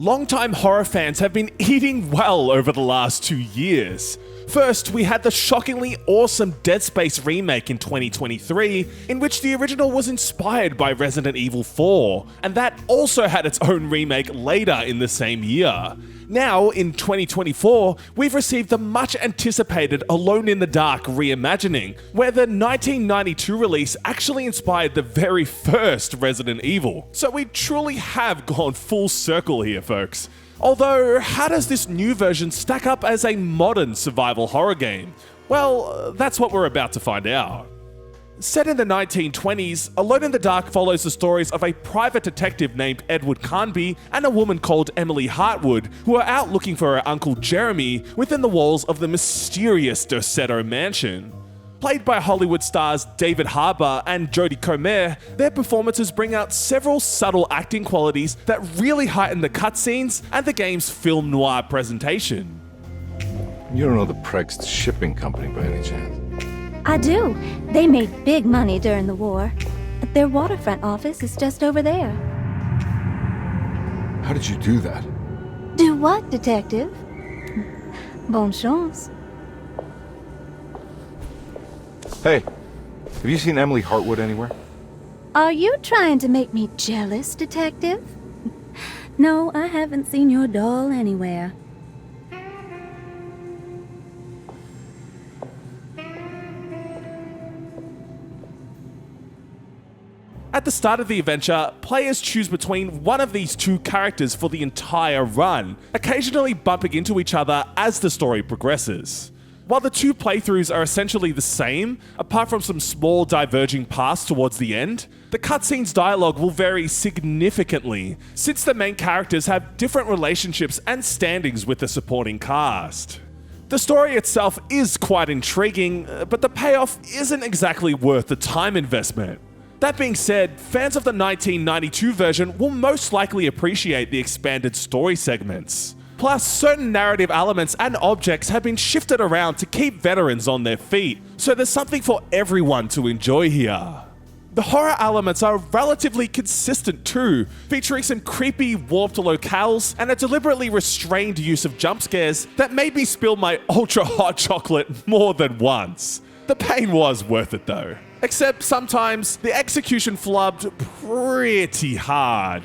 Longtime horror fans have been eating well over the last 2 years. First, we had the shockingly awesome Dead Space remake in 2023, in which the original was inspired by Resident Evil 4, and that also had its own remake later in the same year. Now, in 2024, we've received the much anticipated Alone in the Dark reimagining, where the 1992 release actually inspired the very first Resident Evil. So we truly have gone full circle here, folks. Although, how does this new version stack up as a modern survival horror game? Well, that's what we're about to find out. Set in the 1920s, Alone in the Dark follows the stories of a private detective named Edward Carnby and a woman called Emily Hartwood, who are out looking for her uncle Jeremy within the walls of the mysterious Derceto Mansion. Played by Hollywood stars David Harbour and Jodie Comer, their performances bring out several subtle acting qualities that really heighten the cutscenes and the game's film noir presentation. You don't know the Prext shipping company by any chance? I do. They made big money during the war. Their waterfront office is just over there. How did you do that? Do what, detective? Bonne chance. Hey, have you seen Emily Hartwood anywhere? Are you trying to make me jealous, detective? No, I haven't seen your doll anywhere. At the start of the adventure, players choose between one of these two characters for the entire run, occasionally bumping into each other as the story progresses. While the two playthroughs are essentially the same, apart from some small diverging paths towards the end, the cutscene's dialogue will vary significantly, since the main characters have different relationships and standings with the supporting cast. The story itself is quite intriguing, but the payoff isn't exactly worth the time investment. That being said, fans of the 1992 version will most likely appreciate the expanded story segments. Plus, certain narrative elements and objects have been shifted around to keep veterans on their feet, so there's something for everyone to enjoy here. The horror elements are relatively consistent too, featuring some creepy, warped locales and a deliberately restrained use of jump scares that made me spill my ultra hot chocolate more than once. The pain was worth it though. Except sometimes the execution flubbed pretty hard.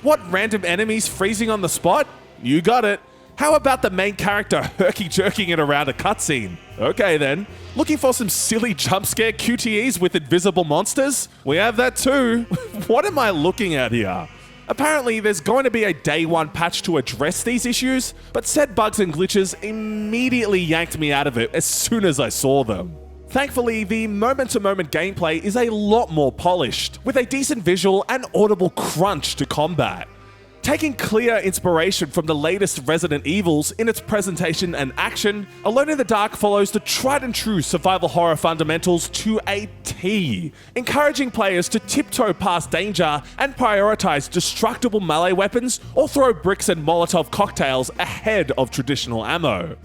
What, random enemies freezing on the spot? You got it. How about the main character herky-jerking it around a cutscene? Okay then. Looking for some silly jump scare QTEs with invisible monsters? We have that too. What am I looking at here? Apparently, there's going to be a day one patch to address these issues, but said bugs and glitches immediately yanked me out of it as soon as I saw them. Thankfully, the moment-to-moment gameplay is a lot more polished, with a decent visual and audible crunch to combat. Taking clear inspiration from the latest Resident Evils in its presentation and action, Alone in the Dark follows the tried-and-true survival horror fundamentals to a T, encouraging players to tiptoe past danger and prioritize destructible melee weapons or throw bricks and Molotov cocktails ahead of traditional ammo.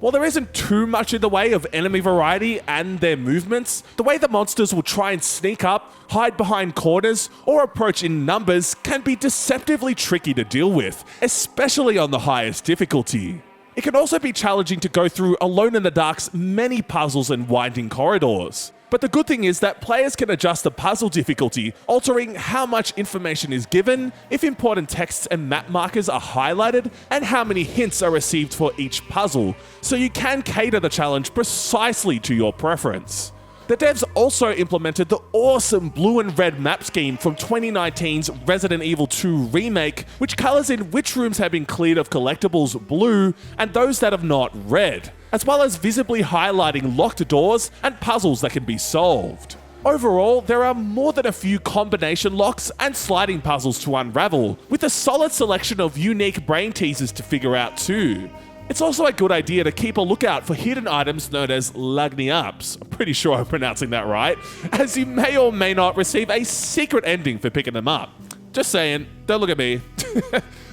While there isn't too much in the way of enemy variety and their movements, the way the monsters will try and sneak up, hide behind corners, or approach in numbers can be deceptively tricky to deal with, especially on the highest difficulty. It can also be challenging to go through Alone in the Dark's many puzzles and winding corridors. But the good thing is that players can adjust the puzzle difficulty, altering how much information is given, if important texts and map markers are highlighted, and how many hints are received for each puzzle, so you can cater the challenge precisely to your preference. The devs also implemented the awesome blue and red map scheme from 2019's Resident Evil 2 remake, which colors in which rooms have been cleared of collectibles blue and those that have not red, as well as visibly highlighting locked doors and puzzles that can be solved. Overall, there are more than a few combination locks and sliding puzzles to unravel, with a solid selection of unique brain teasers to figure out too. It's also a good idea to keep a lookout for hidden items known as lagni-ups, I'm pretty sure I'm pronouncing that right, as you may or may not receive a secret ending for picking them up. Just saying, don't look at me.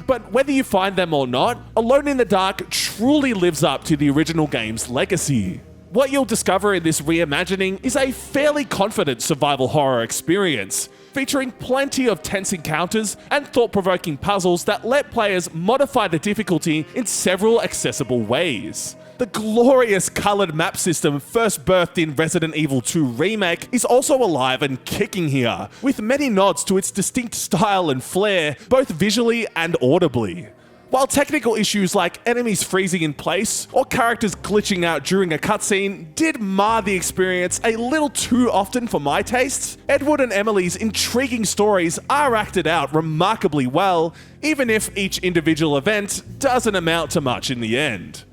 But whether you find them or not, Alone in the Dark truly lives up to the original game's legacy. What you'll discover in this reimagining is a fairly confident survival horror experience, featuring plenty of tense encounters and thought-provoking puzzles that let players modify the difficulty in several accessible ways. The glorious coloured map system first birthed in Resident Evil 2 Remake is also alive and kicking here, with many nods to its distinct style and flair, both visually and audibly. While technical issues like enemies freezing in place or characters glitching out during a cutscene did mar the experience a little too often for my tastes, Edward and Emily's intriguing stories are acted out remarkably well, even if each individual event doesn't amount to much in the end.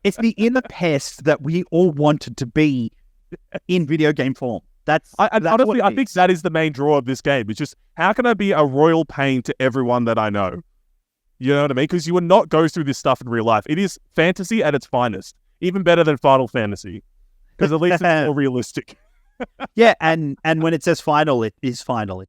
It's the inner pest that we all wanted to be in video game form. Honestly, I think that is the main draw of this game. It's just, how can I be a royal pain to everyone that I know? You know what I mean? Because you would not go through this stuff in real life. It is fantasy at its finest. Even better than Final Fantasy. Because at least it's more realistic. Yeah, and when it says final, it is final.